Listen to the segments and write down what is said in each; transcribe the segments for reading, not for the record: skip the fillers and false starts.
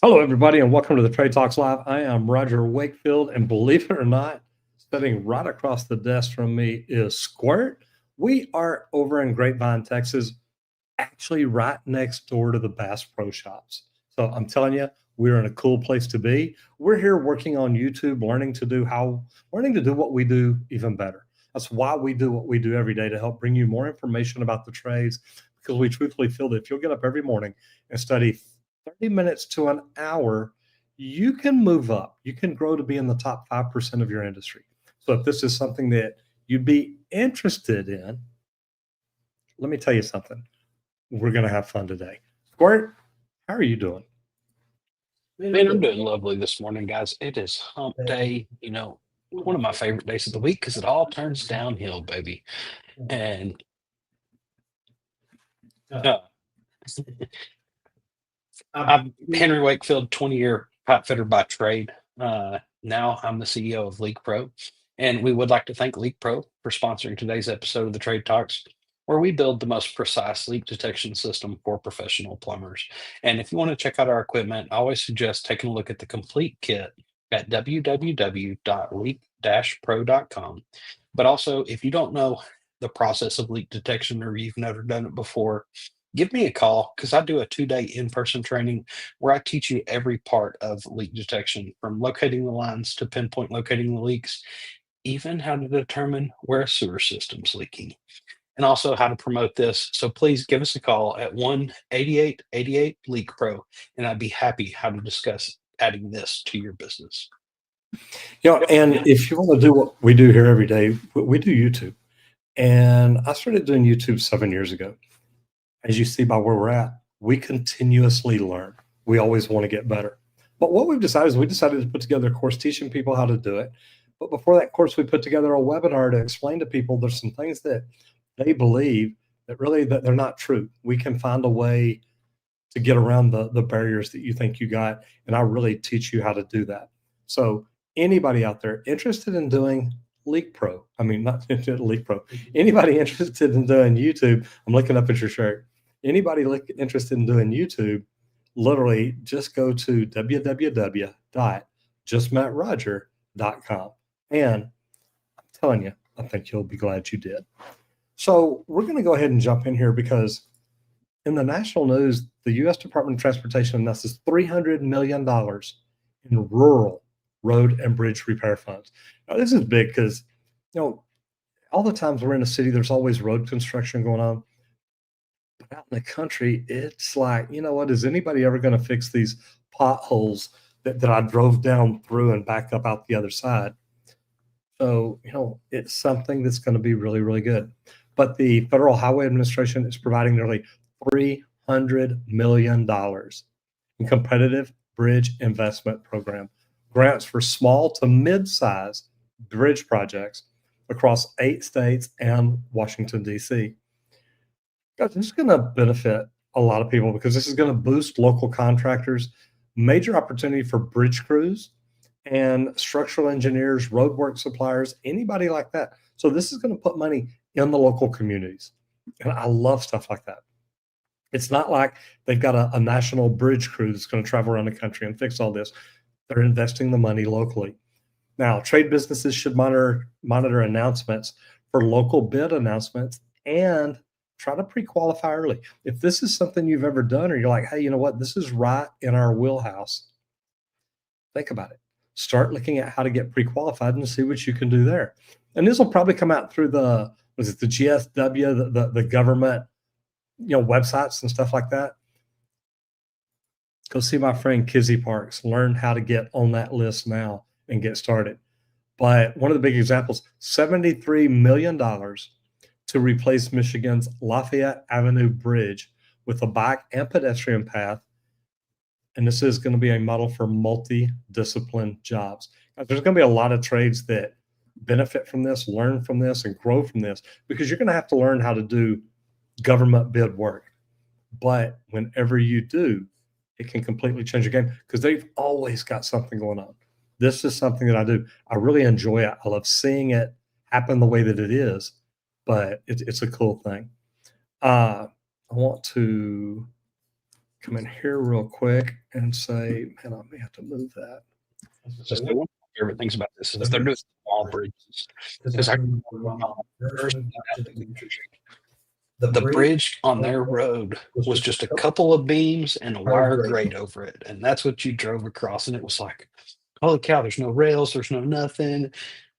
Hello, everybody, and welcome to the Trade Talks Live. I am Roger Wakefield, and believe it or not, sitting right across the desk from me is Squirt. We are over in Grapevine, Texas, actually right next door to the Bass Pro Shops. So I'm telling you, we're in a cool place to be. We're here working on YouTube, learning to do what we do even better. That's why we do what we do every day to help bring you more information about the trades, because we truthfully feel that if you'll get up every morning and study 30 minutes to an hour, you can move up. You can grow to be in the top 5% of your industry. So if this is something that you'd be interested in, let me tell you something. We're going to have fun today. Squirt, how are you doing? Man, I'm Man, I'm doing doing lovely this morning, guys. It is hump day, one of my favorite days of the week because it all turns downhill, baby. And uh, I'm Henry Wakefield, 20-year pipe fitter by trade. Now I'm the CEO of Leak Pro, and we would like to thank Leak Pro for sponsoring today's episode of the Trade Talks, where we build the most precise leak detection system for professional plumbers. And if you want to check out our equipment, I always suggest taking a look at the complete kit at www.leak-pro.com. But also, if you don't know the process of leak detection or you've never done it before, give me a call because I do a 2-day in-person training where I teach you every part of leak detection, from locating the lines to pinpoint locating the leaks, even how to determine where a sewer system's leaking, and also how to promote this. So please give us a call at 1-8888 Leak Pro, and I'd be happy how to discuss adding this to your business. And if you want to do what we do here every day, we do YouTube. And I started doing YouTube 7 years ago. As you see by where we're at, we continuously learn. We always want to get better. But what we've decided is we decided to put together a course teaching people how to do it. But before that course, we put together a webinar to explain to people there's some things that they believe that they're not true. We can find a way to get around the barriers that you think you got. And I really teach you how to do that. So anybody out there interested in doing Leak Pro, I mean, not Leak Pro, anybody interested in doing YouTube, I'm looking up at your shirt. Anybody interested in doing YouTube, literally just go to www.justmetroger.com. And I'm telling you, I think you'll be glad you did. So we're going to go ahead and jump in here because in the national news, the U.S. Department of Transportation announces $300 million in rural road and bridge repair funds. Now, this is big because, all the times we're in a city, there's always road construction going on. But out in the country, it's like, you know what? Is anybody ever going to fix these potholes that I drove down through and back up out the other side? So, it's something that's going to be really, really good. But the Federal Highway Administration is providing nearly $300 million in competitive bridge investment program grants for small to mid-size bridge projects across 8 states and Washington, D.C. Guys, this is going to benefit a lot of people because this is going to boost local contractors, major opportunity for bridge crews and structural engineers, roadwork suppliers, anybody like that. So this is going to put money in the local communities. And I love stuff like that. It's not like they've got a national bridge crew that's going to travel around the country and fix all this. They're investing the money locally. Now, trade businesses should monitor announcements for local bid announcements and try to pre-qualify early. If this is something you've ever done, or you're like, hey, you know what, this is right in our wheelhouse, think about it. Start looking at how to get pre-qualified and see what you can do there. And this will probably come out through the GSW, the government, websites and stuff like that. Go see my friend Kizzy Parks. Learn how to get on that list now and get started. But one of the big examples, $73 million to replace Michigan's Lafayette Avenue Bridge with a bike and pedestrian path. And this is going to be a model for multi-discipline jobs. Now, there's going to be a lot of trades that benefit from this, learn from this, and grow from this, because you're going to have to learn how to do government bid work. But whenever you do, it can completely change your game because they've always got something going on. This is something that I do. I really enjoy it. I love seeing it happen the way that it is, but it's a cool thing. I want to come in here real quick and say, man, I may have to move that. Just one of my favorite things about this is they're doing small bridges. Because I remember when I first got out to the country, the bridge on their road was just a couple of beams and a wire grate over it, and that's what you drove across, and it was like, "Holy cow, there's no rails, there's no nothing.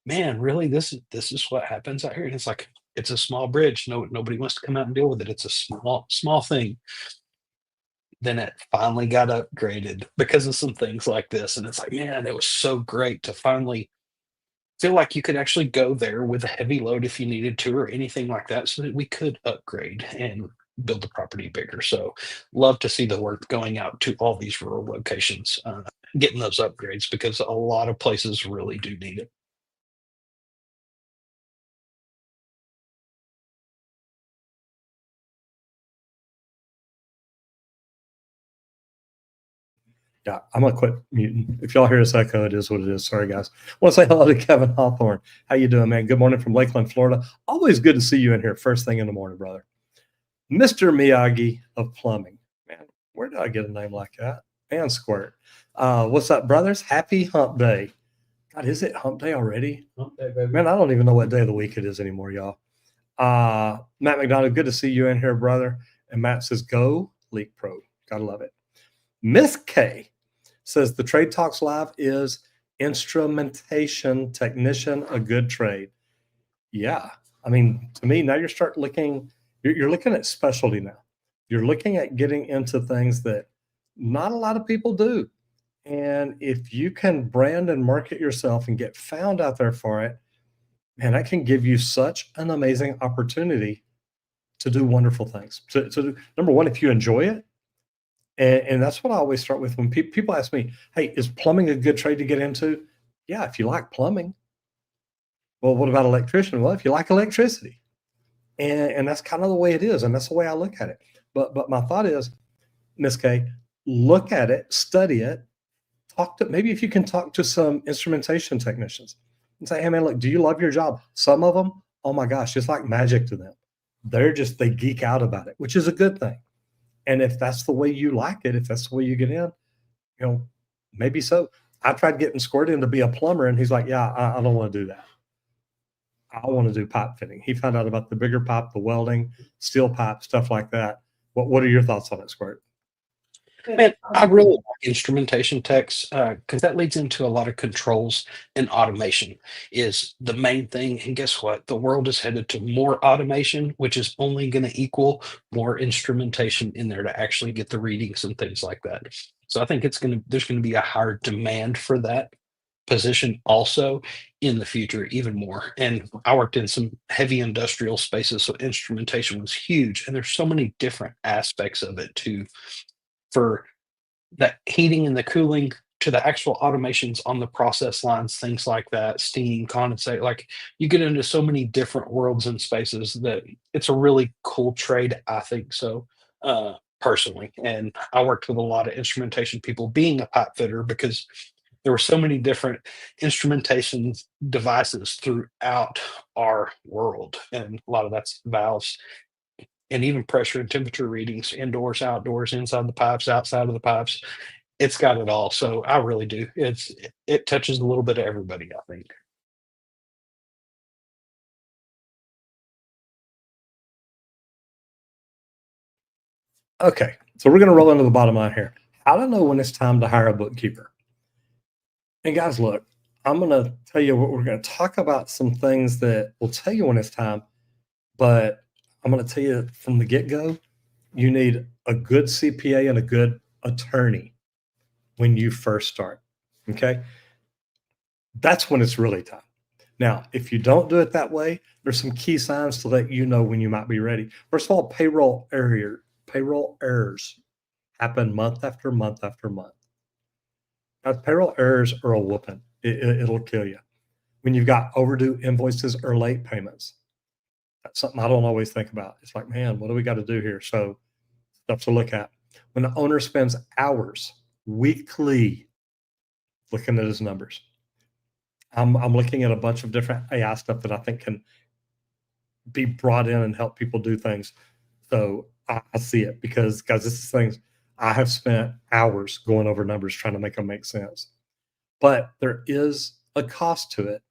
Man, really? This is what happens out here?" And it's like, it's a small bridge. Nobody wants to come out and deal with it. It's a small thing. Then it finally got upgraded because of some things like this, and it's like, man, it was so great to finally feel like you could actually go there with a heavy load if you needed to or anything like that so that we could upgrade and build the property bigger. So love to see the work going out to all these rural locations, getting those upgrades because a lot of places really do need it. Yeah, I'm gonna quit muting. If y'all hear this echo, it is what it is. Sorry, guys. I want to say hello to Kevin Hawthorne. How you doing, man? Good morning from Lakeland, Florida. Always good to see you in here first thing in the morning, brother. Mr. Miyagi of plumbing. Man, where did I get a name like that? And Squirt. What's up, brothers? Happy hump day. God, is it hump day already? Hump day, baby. Man, I don't even know what day of the week it is anymore, y'all. Matt McDonald, good to see you in here, brother. And Matt says, go Leak Pro. Gotta love it. Miss K says the Trade Talks Live is instrumentation technician, a good trade. Yeah. I mean, to me, now you're looking at specialty now. You're looking at getting into things that not a lot of people do. And if you can brand and market yourself and get found out there for it, man, that can give you such an amazing opportunity to do wonderful things. So number one, if you enjoy it, and that's what I always start with when people ask me, "Hey, is plumbing a good trade to get into?" Yeah, if you like plumbing. Well, what about electrician? Well, if you like electricity, and that's kind of the way it is, and that's the way I look at it. But my thought is, Miss K, look at it, study it, talk to maybe if you can talk to some instrumentation technicians and say, "Hey, man, look, do you love your job?" Some of them, oh my gosh, it's like magic to them. They geek out about it, which is a good thing. And if that's the way you like it, if that's the way you get in, you know, maybe so. I tried getting Squirt in to be a plumber, and he's like, "Yeah, I don't want to do that. I want to do pipe fitting." He found out about the bigger pipe, the welding, steel pipe, stuff like that. What are your thoughts on it, Squirt? Man, I really like instrumentation techs because that leads into a lot of controls and automation is the main thing. And guess what? The world is headed to more automation, which is only going to equal more instrumentation in there to actually get the readings and things like that. So I think there's going to be a higher demand for that position also in the future, even more. And I worked in some heavy industrial spaces, so instrumentation was huge. And there's so many different aspects of it too for that heating and the cooling to the actual automations on the process lines, things like that, steam, condensate. Like you get into so many different worlds and spaces that it's a really cool trade, I think so, personally. And I worked with a lot of instrumentation people being a pipe fitter because there were so many different instrumentation devices throughout our world. And a lot of that's valves and even pressure and temperature readings indoors, outdoors, inside the pipes, outside of the pipes. It's got it all. So I really do. It touches a little bit of everybody, I think. Okay, so we're going to roll into the bottom line here. How to know when it's time to hire a bookkeeper? And guys, look, I'm going to tell you what we're going to talk about some things that will tell you when it's time, but I'm going to tell you from the get go, you need a good CPA and a good attorney when you first start. Okay. That's when it's really time. Now, if you don't do it that way, there's some key signs to let you know when you might be ready. First of all, payroll errors happen month after month after month. Now, payroll errors are a whooping. It'll kill you. When you've got overdue invoices or late payments, that's something I don't always think about. It's like, man, what do we got to do here? So stuff to look at. When the owner spends hours weekly looking at his numbers, I'm looking at a bunch of different AI stuff that I think can be brought in and help people do things. So I see it because, guys, this is things I have spent hours going over numbers trying to make them make sense. But there is a cost to it,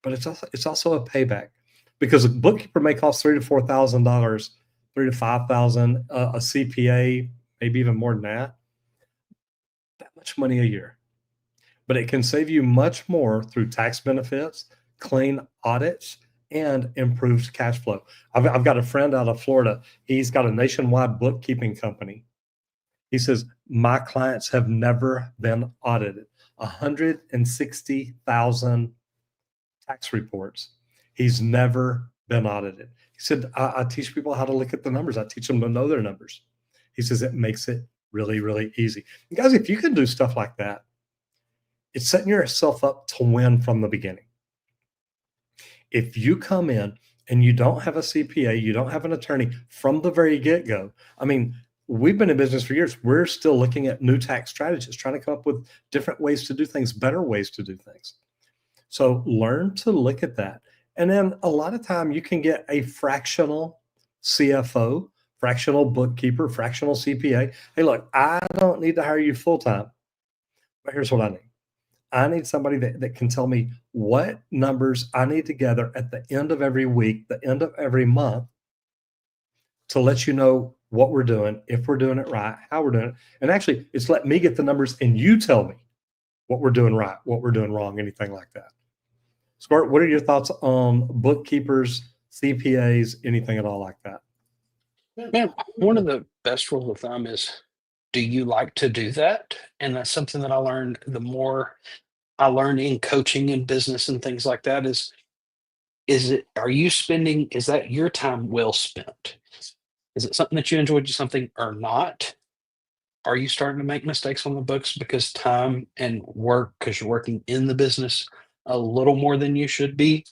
but it's also a payback because a bookkeeper may cost $3,000 to $4,000, 3 to 5,000. A CPA, maybe even more than that. That much money a year, but it can save you much more through tax benefits, clean audits, and improved cash flow. I've got a friend out of Florida. He's got a nationwide bookkeeping company. He says, my clients have never been audited. 160,000 tax reports. He's never been audited. He said, I teach people how to look at the numbers. I teach them to know their numbers. He says it makes it really, really easy. And guys, if you can do stuff like that, it's setting yourself up to win from the beginning. If you come in and you don't have a CPA, you don't have an attorney from the very get-go. I mean, we've been in business for years. We're still looking at new tax strategies, trying to come up with different ways to do things, better ways to do things. So learn to look at that. And then a lot of time you can get a fractional CFO, fractional bookkeeper, fractional CPA. Hey, look, I don't need to hire you full-time, but here's what I need. I need somebody that can tell me what numbers I need to gather at the end of every week, the end of every month, to let you know what we're doing, if we're doing it right, how we're doing it. And actually, it's let me get the numbers and you tell me what we're doing right, what we're doing wrong, anything like that. Squirt, what are your thoughts on bookkeepers, CPAs, anything at all like that? Man, one of the best rules of thumb is, do you like to do that? And that's something that I learned the more I learned in coaching and business and things like that is that your time well spent? Is it something that you enjoy, just something or not? Are you starting to make mistakes on the books because time and work, because you're working in the business a little more than you should be,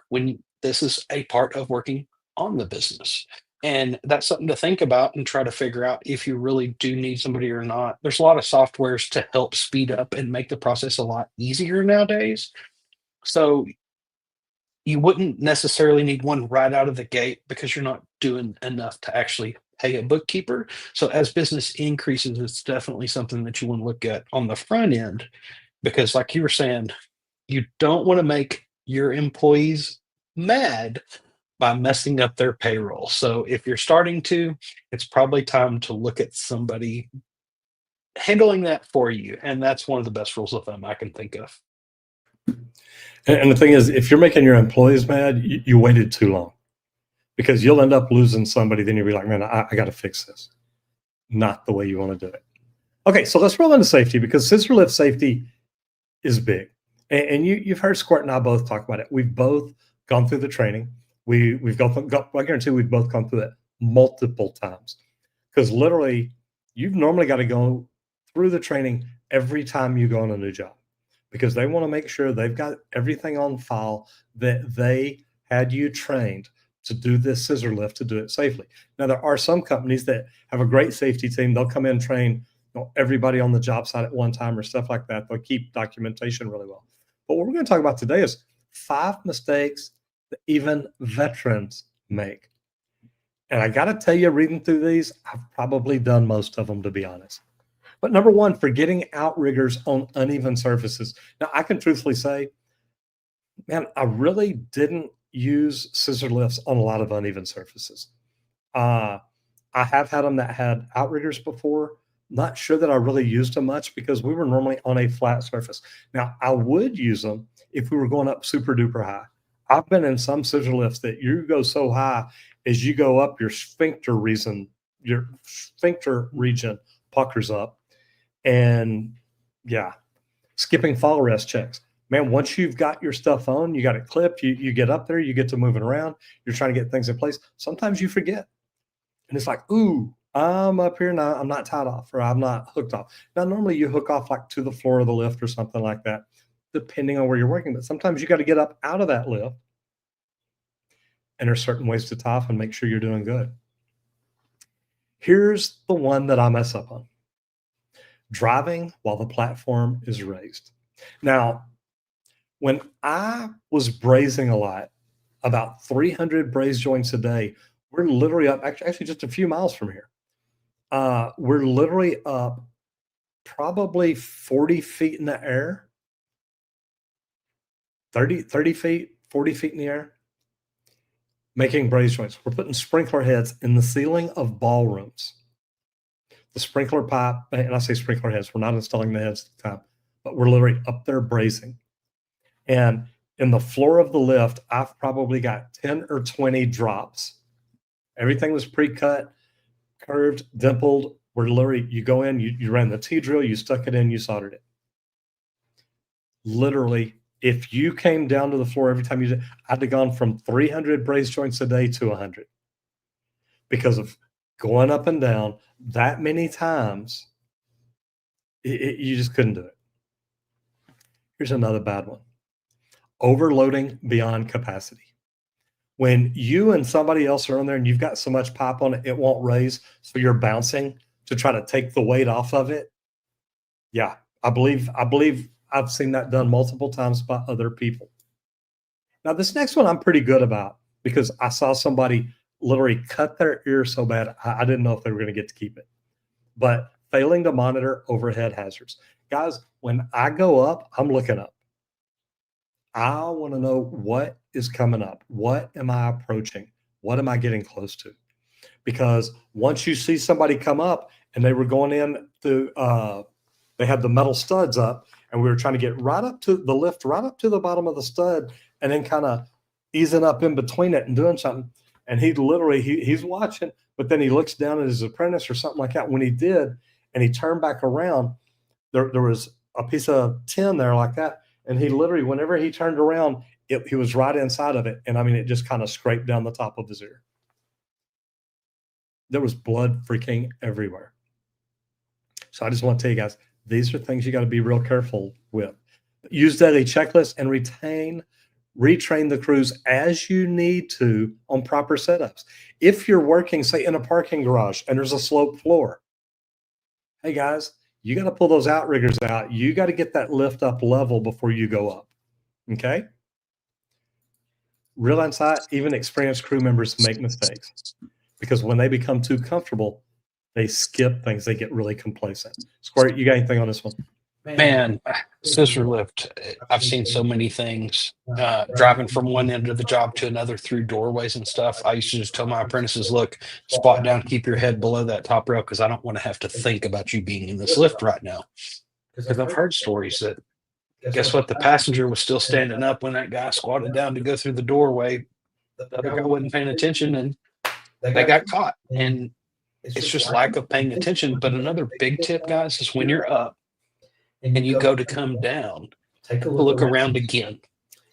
when this is a part of working on the business? And that's something to think about and try to figure out if you really do need somebody or not. There's a lot of softwares to help speed up and make the process a lot easier nowadays. So you wouldn't necessarily need one right out of the gate because you're not doing enough to actually pay a bookkeeper. So as business increases, it's definitely something that you want to look at on the front end because, like you were saying, you don't want to make your employees mad by messing up their payroll. So if you're starting to, it's probably time to look at somebody handling that for you. And that's one of the best rules of thumb I can think of. And the thing is, if you're making your employees mad, you waited too long because you'll end up losing somebody. Then you'll be like, man, I got to fix this. Not the way you want to do it. Okay, so let's roll into safety because scissor lift safety is big. And you've heard Squirt and I both talk about it. We've both gone through the training. We've I guarantee we've both gone through it multiple times because literally you've normally got to go through the training every time you go on a new job because they want to make sure they've got everything on file that they had you trained to do this scissor lift to do it safely. Now, there are some companies that have a great safety team. They'll come in and train everybody on the job site at one time or stuff like that. They'll keep documentation really well. But what we're going to talk about today is 5 mistakes that even veterans make. And I got to tell you, reading through these, I've probably done most of them, to be honest. But number one, forgetting outriggers on uneven surfaces. Now, I can truthfully say, man, I really didn't use scissor lifts on a lot of uneven surfaces. I have had them that had outriggers before. Not sure that I really used them much because we were normally on a flat surface. Now, I would use them if we were going up super duper high. I've been in some scissor lifts that you go so high as you go up, your sphincter region puckers up. And yeah, skipping fall rest checks. Man, once you've got your stuff on, you got it clipped, you get up there, you get to moving around, you're trying to get things in place. Sometimes you forget. And it's like, ooh, I'm up here now, I'm not tied off or I'm not hooked off. Now, normally you hook off like to the floor of the lift or something like that, depending on where you're working. But sometimes you got to get up out of that lift. And there's certain ways to tie off and make sure you're doing good. Here's the one that I mess up on. Driving while the platform is raised. Now, when I was brazing a lot, about 300 braze joints a day, we're literally up actually just a few miles from here. We're literally up probably 40 feet in the air, 30 feet, 40 feet in the air, making braze joints. We're putting sprinkler heads in the ceiling of ballrooms. The sprinkler pipe, and I say sprinkler heads, we're not installing the heads at the time, but we're literally up there brazing. And in the floor of the lift, I've probably got 10 or 20 drops. Everything was pre-cut, curved, dimpled. We're literally, you go in, you ran the T-drill, you stuck it in, you soldered it. Literally, if you came down to the floor every time you did, I'd have gone from 300 braze joints a day to 100 because of going up and down that many times. You just couldn't do it. Here's another bad one. Overloading beyond capacity. When you and somebody else are on there and you've got so much pipe on it, it won't raise. So you're bouncing to try to take the weight off of it. Yeah, I believe I've seen that done multiple times by other people. Now, this next one I'm pretty good about because I saw somebody literally cut their ear so bad, I didn't know if they were going to get to keep it. But failing to monitor overhead hazards. Guys, when I go up, I'm looking up. I want to know what is coming up. What am I approaching? What am I getting close to? Because once you see somebody come up and they were going in to, they had the metal studs up and we were trying to get right up to the lift, right up to the bottom of the stud and then kind of easing up in between it and doing something. And he literally, he's watching, but then he looks down at his apprentice or something like that. When he did, and he turned back around, there was a piece of tin there like that. And he literally, whenever he turned around, he was right inside of it. And I mean, it just kind of scraped down the top of his ear. There was blood freaking everywhere. So I just want to tell you guys, these are things you got to be real careful with. Use daily checklists and retrain the crews as you need to on proper setups. If you're working, say, in a parking garage and there's a sloped floor, hey guys, you got to pull those outriggers out. You got to get that lift up level before you go up. Okay? Real insight, even experienced crew members make mistakes because when they become too comfortable, they skip things. They get really complacent. Squirt, you got anything on this one? Man, scissor lift. I've seen so many things driving from one end of the job to another through doorways and stuff. I used to just tell my apprentices, look, squat down, keep your head below that top rail because I don't want to have to think about you being in this lift right now. Because I've heard stories that, guess what? The passenger was still standing up when that guy squatted down to go through the doorway. The other guy wasn't paying attention and they got caught. And it's just lack of paying attention. But another big tip, guys, is when you're up, and you go to come down, take a look around again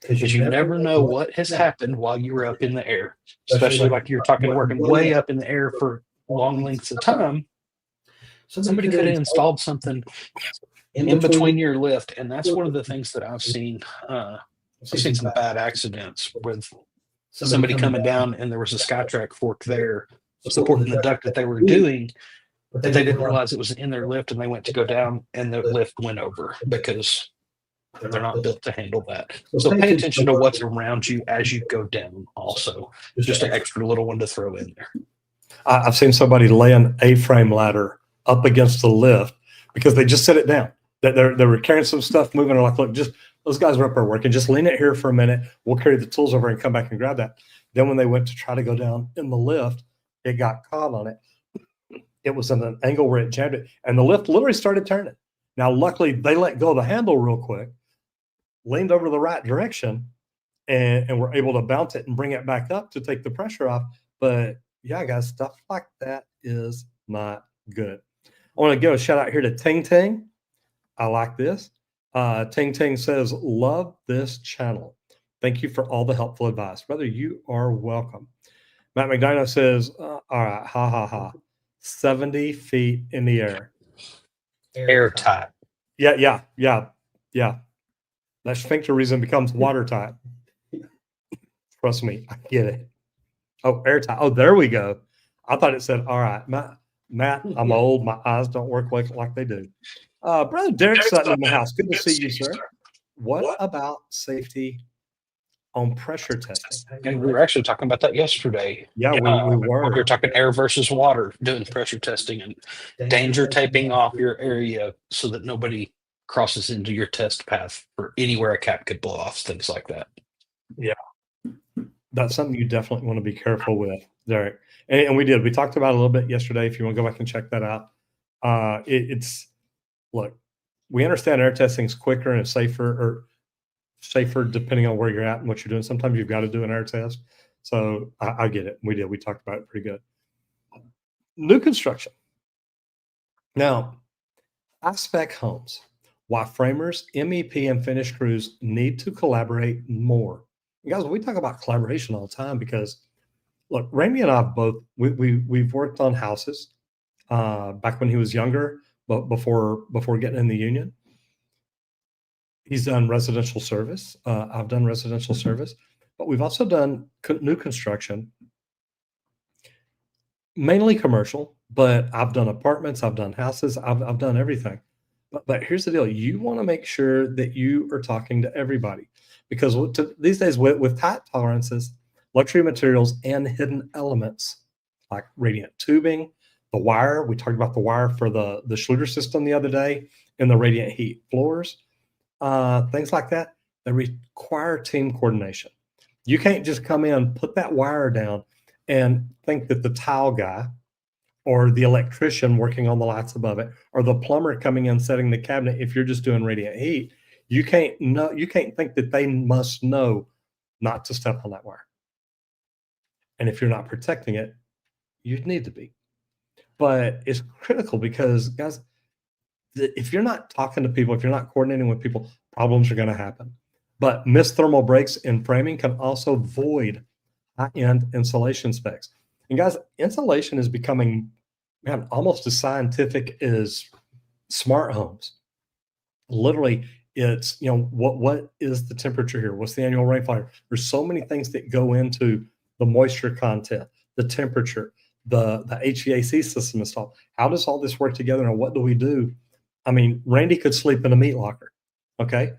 because you never know what has happened while you were up in the air, especially like you're talking working way up in the air for long lengths of time. Somebody could have installed something in between your lift, and that's one of the things that I've seen. I've seen some bad accidents with somebody coming down and there was a SkyTrack fork there supporting the duct that they were doing. But they didn't realize it was in their lift and they went to go down and the lift went over because they're not built to handle that. So pay attention to what's around you as you go down also. Just an extra little one to throw in there. I've seen somebody lay an A-frame ladder up against the lift because they just set it down. They were carrying some stuff moving. They're like, look, just those guys are up there working. Just lean it here for a minute. We'll carry the tools over and come back and grab that. Then when they went to try to go down in the lift, it got caught on it. It was in an angle where it jammed it, and the lift literally started turning. Now, luckily, they let go of the handle real quick, leaned over the right direction, and were able to bounce it and bring it back up to take the pressure off. But yeah, guys, stuff like that is not good. I want to give a shout out here to Ting Ting. I like this. Ting Ting says, love this channel. Thank you for all the helpful advice. Brother, you are welcome. Matt McDonough says, all right, ha, ha, ha. 70 feet in the air. Airtight. Yeah. That sphincter reason becomes watertight. Trust me, I get it. Oh, airtight. Oh, there we go. I thought it said, all right, Matt, I'm old. My eyes don't work like they do. Brother Derek Sutton in the house. Good to see you, sir. What about safety on pressure testing. And we were actually talking about that yesterday. Yeah, we We were were. talking air versus water, doing pressure testing and danger taping off your area so that nobody crosses into your test path for anywhere a cap could blow off, things like that. That's something you definitely want to be careful with, Derek. And we did. We talked about it a little bit yesterday. If you want to go back and check that out, it's look. We understand air testing is quicker and it's safer depending on where you're at and what you're doing. Sometimes you've got to do an air test. So I get it. We did. We talked about it pretty good. New construction. Now, high-spec homes. Why framers, MEP, and finish crews need to collaborate more. You guys, we talk about collaboration all the time because, look, Randy and I we've worked on houses back when he was younger, but before getting in the union. He's done residential service. I've done residential service, but we've also done new construction, mainly commercial. But I've done apartments, I've done houses, I've done everything. But here's the deal: you want to make sure that you are talking to everybody because these days with tight tolerances, luxury materials, and hidden elements like radiant tubing, the wire. We talked about the wire for the Schluter system the other day, and the radiant heat floors. Things like that, they require team coordination. You can't just come in, put that wire down, and think that the tile guy or the electrician working on the lights above it or the plumber coming in setting the cabinet, if you're just doing radiant heat, you can't think that they must know not to step on that wire. And if you're not protecting it, you need to be. But it's critical because, guys, if you're not talking to people, if you're not coordinating with people, problems are going to happen. But missed thermal breaks in framing can also void high-end insulation specs. And guys, insulation is becoming, man, almost as scientific as smart homes. Literally, it's, what is the temperature here? What's the annual rainfall? There's so many things that go into the moisture content, the temperature, the HVAC system installed. How does all this work together and what do we do? I mean, Randy could sleep in a meat locker, okay?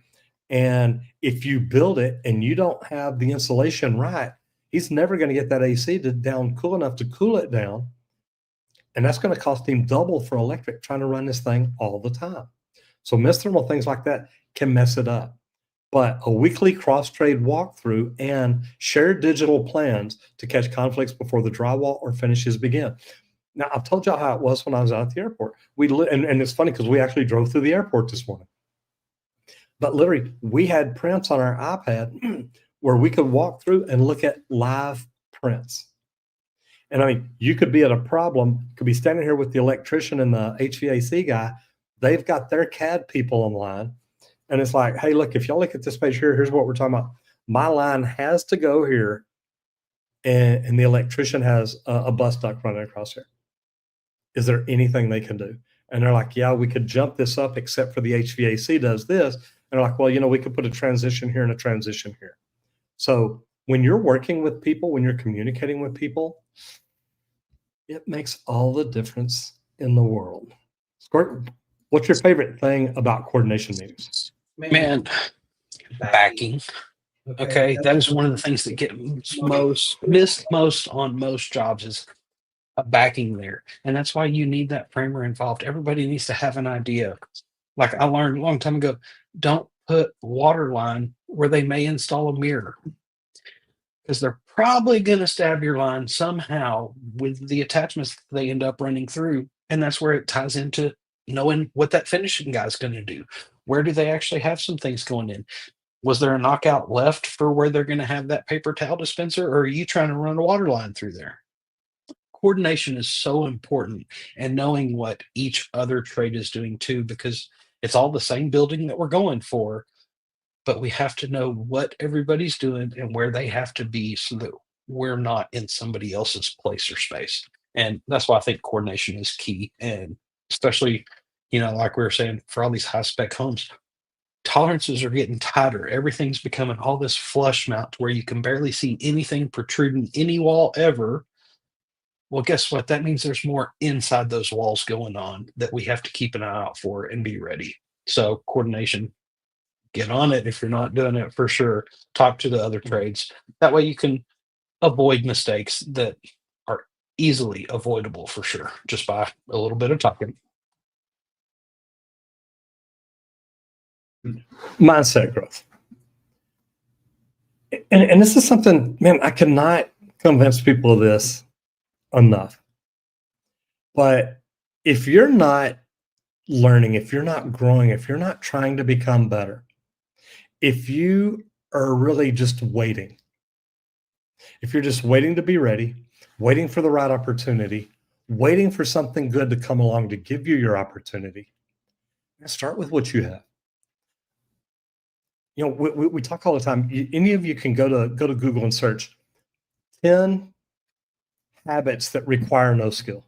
And if you build it and you don't have the insulation right, he's never going to get that AC down cool enough to cool it down. And that's going to cost him double for electric trying to run this thing all the time. So missed thermal things like that can mess it up. But a weekly cross-trade walkthrough and shared digital plans to catch conflicts before the drywall or finishes begin. Now, I've told y'all how it was when I was out at the airport. And it's funny because we actually drove through the airport this morning. But literally, we had prints on our iPad where we could walk through and look at live prints. And I mean, you could be at a problem, could be standing here with the electrician and the HVAC guy. They've got their CAD people online. And it's like, hey, look, if y'all look at this page here, here's what we're talking about. My line has to go here, and the electrician has a bus duct running across here. Is there anything they can do? And they're like, yeah, we could jump this up, except for the HVAC does this. And they're like, well, we could put a transition here and a transition here. So when you're working with people, when you're communicating with people, it makes all the difference in the world. Squirt, what's your favorite thing about coordination meetings? Man, backing. Okay, that is one of the things that get missed most on most jobs is a backing there, and that's why you need that framer involved. Everybody needs to have an idea. Like I learned a long time ago, don't put water line where they may install a mirror because they're probably going to stab your line somehow with the attachments that they end up running through, and that's where it ties into knowing what that finishing guy's going to do. Where do they actually have some things going in? Was there a knockout left for where they're going to have that paper towel dispenser, or are you trying to run a water line through there? Coordination is so important, and knowing what each other trade is doing too, because it's all the same building that we're going for, but we have to know what everybody's doing and where they have to be so that we're not in somebody else's place or space. And that's why I think coordination is key. And especially, like we were saying, for all these high spec homes, tolerances are getting tighter. Everything's becoming all this flush mount where you can barely see anything protruding any wall ever. Well, guess what? That means there's more inside those walls going on that we have to keep an eye out for and be ready. So coordination get on it if you're not doing it for sure. Talk to the other trades. That way you can avoid mistakes that are easily avoidable for sure, just by a little bit of talking. Mindset growth. And this is something, man, I cannot convince people of this enough. But if you're not learning, if you're not growing, if you're not trying to become better, if you are really just waiting, if you're just waiting to be ready, waiting for the right opportunity, waiting for something good to come along to give you your opportunity, start with what you have. You know, we talk all the time. Any of you can go to Google and search 10 habits that require no skill.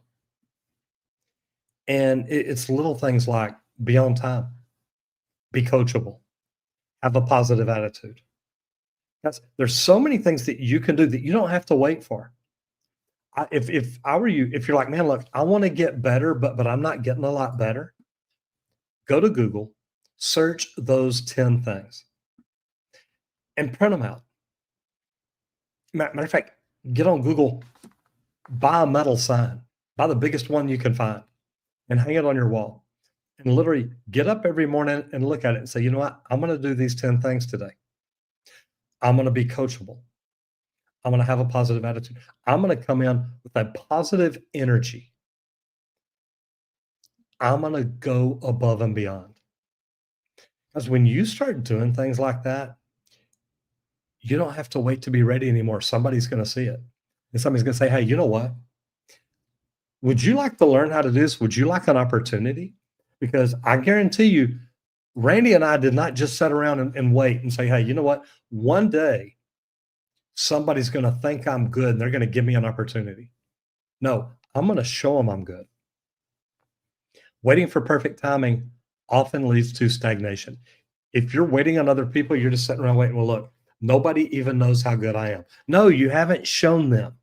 And it's little things like be on time, be coachable, have a positive attitude. There's so many things that you can do that you don't have to wait for. If I were you, if you're like, man, look, I want to get better, but I'm not getting a lot better, go to Google, search those 10 things, and print them out. Matter of fact, get on Google, buy a metal sign, buy the biggest one you can find, and hang it on your wall. And literally get up every morning and look at it and say, you know what? I'm going to do these 10 things today. I'm going to be coachable. I'm going to have a positive attitude. I'm going to come in with a positive energy. I'm going to go above and beyond. Because when you start doing things like that, you don't have to wait to be ready anymore. Somebody's going to see it. And somebody's going to say, hey, you know what? Would you like to learn how to do this? Would you like an opportunity? Because I guarantee you, Randy and I did not just sit around and wait and say, hey, you know what? One day, somebody's going to think I'm good and they're going to give me an opportunity. No, I'm going to show them I'm good. Waiting for perfect timing often leads to stagnation. If you're waiting on other people, you're just sitting around waiting. Well, look, nobody even knows how good I am. No, you haven't shown them.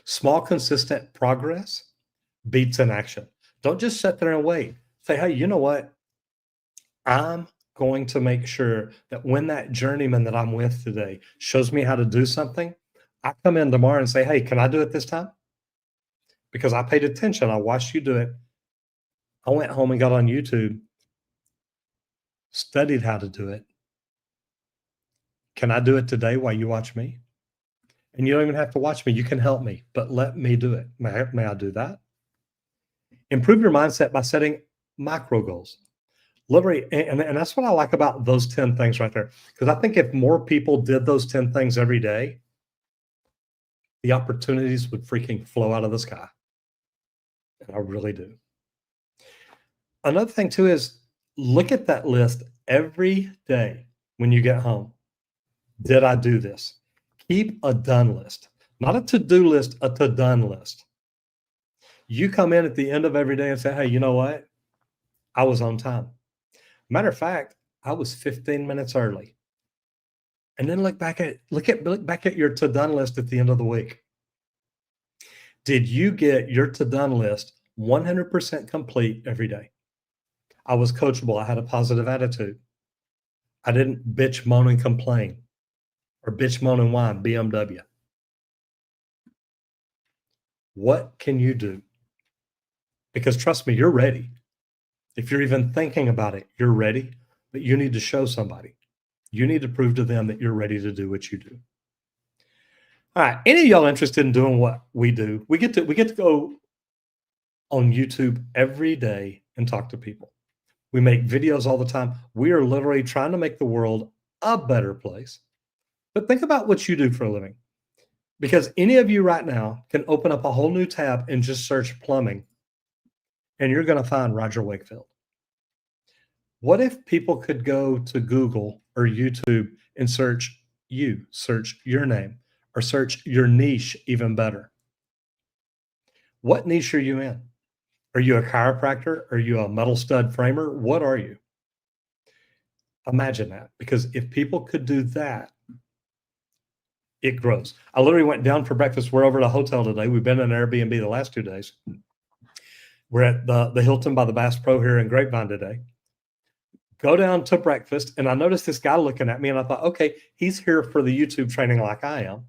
Small, consistent progress beats inaction. Don't just sit there and wait. Say, hey, you know what? I'm going to make sure that when that journeyman that I'm with today shows me how to do something, I come in tomorrow and say, hey, can I do it this time? Because I paid attention. I watched you do it. I went home and got on YouTube, studied how to do it. Can I do it today while you watch me? And you don't even have to watch me. You can help me, but let me do it. May I do that? Improve your mindset by setting micro goals. Literally, and that's what I like about those 10 things right there. Because I think if more people did those 10 things every day, the opportunities would freaking flow out of the sky. And I really do. Another thing too is look at that list every day when you get home. Did I do this? Keep a done list, not a to-do list, a to-done list. You come in at the end of every day and say, hey, you know what? I was on time. Matter of fact, I was 15 minutes early. And then look back at your to-done list at the end of the week. Did you get your to-done list 100% complete every day? I was coachable. I had a positive attitude. I didn't bitch, moan, and complain, or bitch, moan, and whine, BMW. What can you do? Because trust me, you're ready. If you're even thinking about it, you're ready, but you need to show somebody. You need to prove to them that you're ready to do what you do. All right. Any of y'all interested in doing what we do? We get to go on YouTube every day and talk to people. We make videos all the time. We are literally trying to make the world a better place. But think about what you do for a living. Because any of you right now can open up a whole new tab and just search plumbing, and you're going to find Roger Wakefield. What if people could go to Google or YouTube and search your name, or search your niche even better? What niche are you in? Are you a chiropractor? Are you a metal stud framer? What are you? Imagine that, because if people could do that, it grows. I literally went down for breakfast. We're over at a hotel today. We've been in an Airbnb the last 2 days. We're at the Hilton by the Bass Pro here in Grapevine today. Go down to breakfast, and I noticed this guy looking at me, and I thought, okay, he's here for the YouTube training like I am.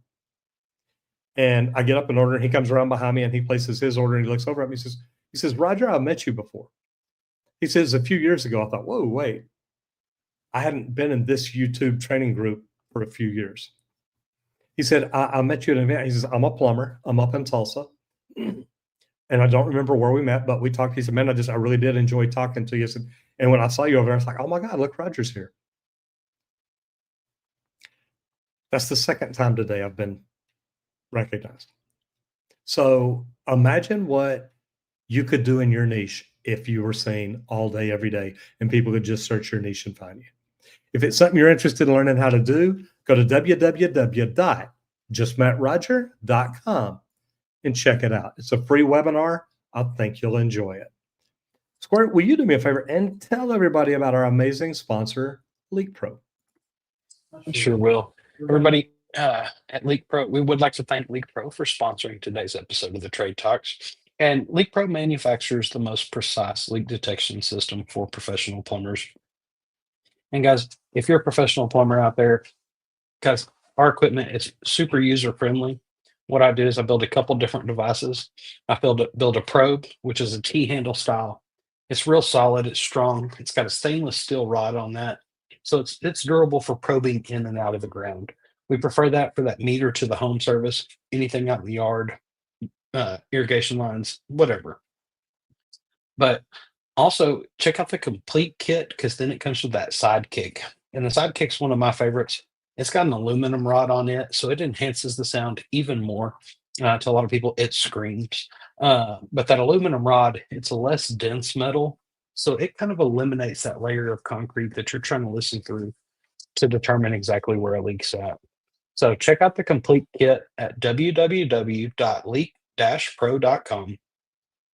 And I get up and order, and he comes around behind me and he places his order and he looks over at me. He says, Roger, I've met you before. He says, a few years ago, I thought, whoa, wait, I hadn't been in this YouTube training group for a few years. He said, I met you at an event. He says, I'm a plumber. I'm up in Tulsa. And I don't remember where we met, but we talked. He said, man, I really did enjoy talking to you. He said, and when I saw you over there, I was like, oh my God, look, Roger's here. That's the second time today I've been recognized. So imagine what you could do in your niche if you were seen all day, every day, and people could just search your niche and find you. If it's something you're interested in learning how to do, go to www.justmetroger.com and check it out. It's a free webinar. I think you'll enjoy it. Squirt, will you do me a favor and tell everybody about our amazing sponsor, LeakPro? Sure will. Everybody at LeakPro, we would like to thank LeakPro for sponsoring today's episode of the Trade Talks. And LeakPro manufactures the most precise leak detection system for professional plumbers. And guys, if you're a professional plumber out there, guys, our equipment is super user friendly. What I do is I build a couple different devices. I build a probe, which is a T-handle style. It's real solid. It's strong. It's got a stainless steel rod on that, so it's durable for probing in and out of the ground. We prefer that for that meter to the home service, anything out in the yard, irrigation lines, whatever. But also check out the complete kit because then it comes with that sidekick, and the sidekick's one of my favorites. It's got an aluminum rod on it, so it enhances the sound even more. To a lot of people, it screams. But that aluminum rod, it's a less dense metal, so it kind of eliminates that layer of concrete that you're trying to listen through to determine exactly where a leak's at. So check out the complete kit at www.leak-pro.com.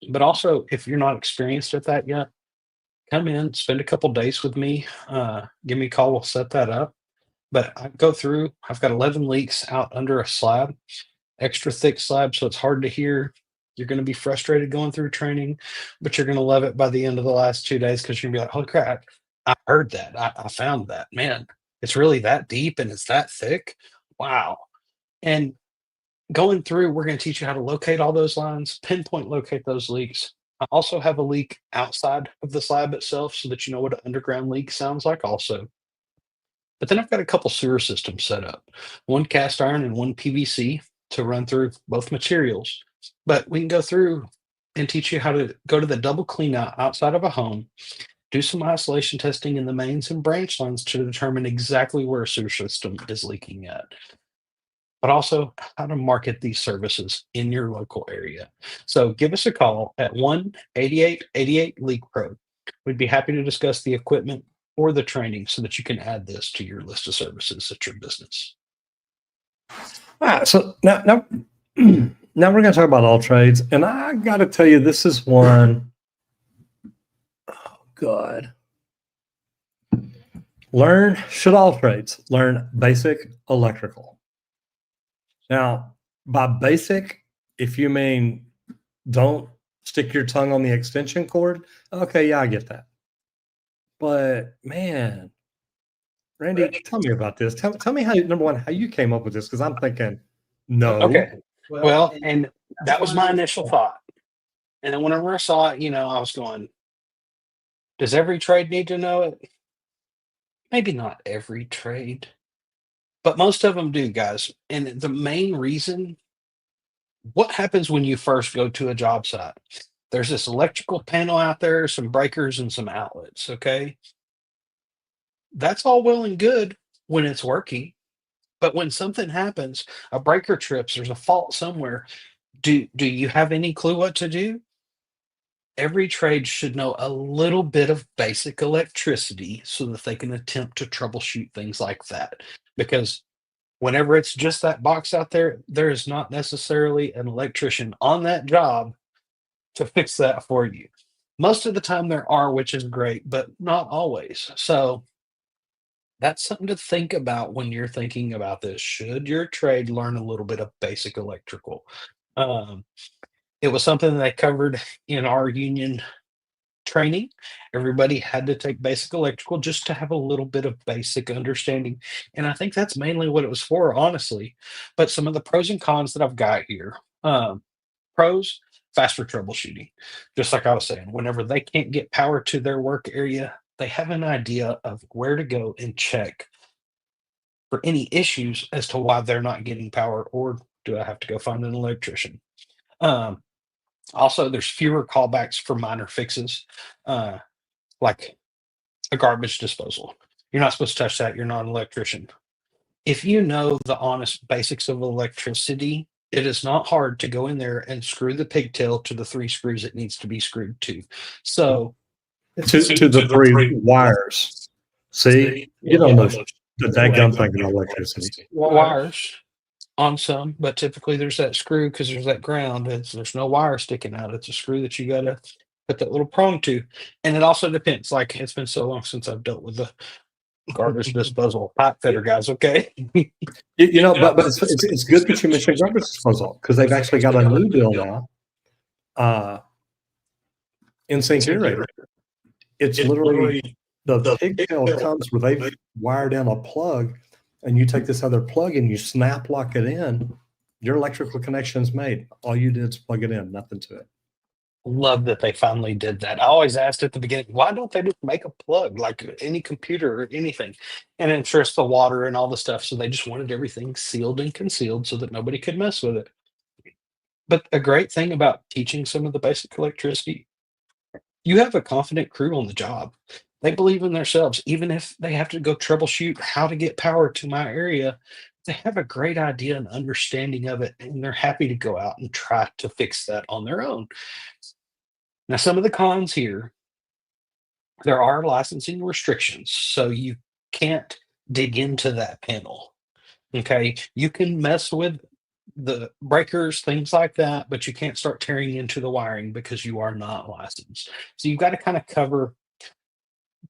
But also, if you're not experienced at that yet, come in, spend a couple days with me. Give me a call. We'll set that up. But I go through. I've got 11 leaks out under a slab, extra thick slab, so it's hard to hear. You're going to be frustrated going through training, but you're going to love it by the end of the last 2 days because you're going to be like, "Holy crap! I heard that. I found that. Man, it's really that deep and it's that thick. Wow!" And going through, we're going to teach you how to locate all those lines, pinpoint locate those leaks. I also have a leak outside of the slab itself so that you know what an underground leak sounds like also. But then I've got a couple sewer systems set up, one cast iron and one PVC to run through both materials. But we can go through and teach you how to go to the double clean out outside of a home, do some isolation testing in the mains and branch lines to determine exactly where a sewer system is leaking at, but also how to market these services in your local area. So give us a call at 1-8888 Leak Pro. We'd be happy to discuss the equipment or the training so that you can add this to your list of services at your business. All right, so now now we're going to talk about all trades, and I got to tell you, this is one. Oh God! Should all trades learn basic electrical? Now, by basic, if you mean don't stick your tongue on the extension cord, okay, yeah, I get that. But man, Randy, tell me about this. Tell me how, number one, how you came up with this, because I'm thinking, no. Okay. Well, and that was my initial thought. And then whenever I saw it, I was going, does every trade need to know it? Maybe not every trade, but most of them do, guys. And the main reason, what happens when you first go to a job site? There's this electrical panel out there, some breakers, and some outlets. Okay. That's all well and good when it's working. But when something happens, a breaker trips, there's a fault somewhere. Do you have any clue what to do? Every trade should know a little bit of basic electricity so that they can attempt to troubleshoot things like that. Because whenever it's just that box out there, there is not necessarily an electrician on that job to fix that for you. Most of the time there are, which is great, but not always. So that's something to think about when you're thinking about this. Should your trade learn a little bit of basic electrical? Um, it was something that I covered in our union training. Everybody had to take basic electrical just to have a little bit of basic understanding. And I think that's mainly what it was for, honestly. But some of the pros and cons that I've got here. Pros, faster troubleshooting. Just like I was saying, whenever they can't get power to their work area, they have an idea of where to go and check for any issues as to why they're not getting power, or do I have to go find an electrician? Um, Also, there's fewer callbacks for minor fixes, uh, like a garbage disposal. You're not supposed to touch that. You're not an electrician. If you know the honest basics of electricity, it is not hard to go in there and screw the pigtail to the three screws it needs to be screwed to. So, To the three wires. See, you don't know the daggum thing about electricity. wires on some, but typically there's that screw because there's that ground. There's no wire sticking out. It's a screw that you got to put that little prong to. And it also depends. Like, it's been so long since I've dealt with the garbage disposal pipe fitter guys. Okay. But it's good that you mentioned garbage disposal because they've actually got a new deal now. In-sync aerator. It's literally the pigtail comes where they've wired in a plug, and you take this other plug and you snap lock it in. Your electrical connection's made. All you did is plug it in, nothing to it. Love that they finally did that. I always asked at the beginning, why don't they just make a plug like any computer or anything? And I'm sure it's the water and all the stuff. So they just wanted everything sealed and concealed so that nobody could mess with it. But a great thing about teaching some of the basic electricity, you have a confident crew on the job. They believe in themselves, even if they have to go troubleshoot how to get power to my area. They have a great idea and understanding of it, and they're happy to go out and try to fix that on their own. Now, some of the cons here, there are licensing restrictions, so you can't dig into that panel. Okay. You can mess with the breakers, things like that, but you can't start tearing into the wiring because you are not licensed. So you've got to kind of cover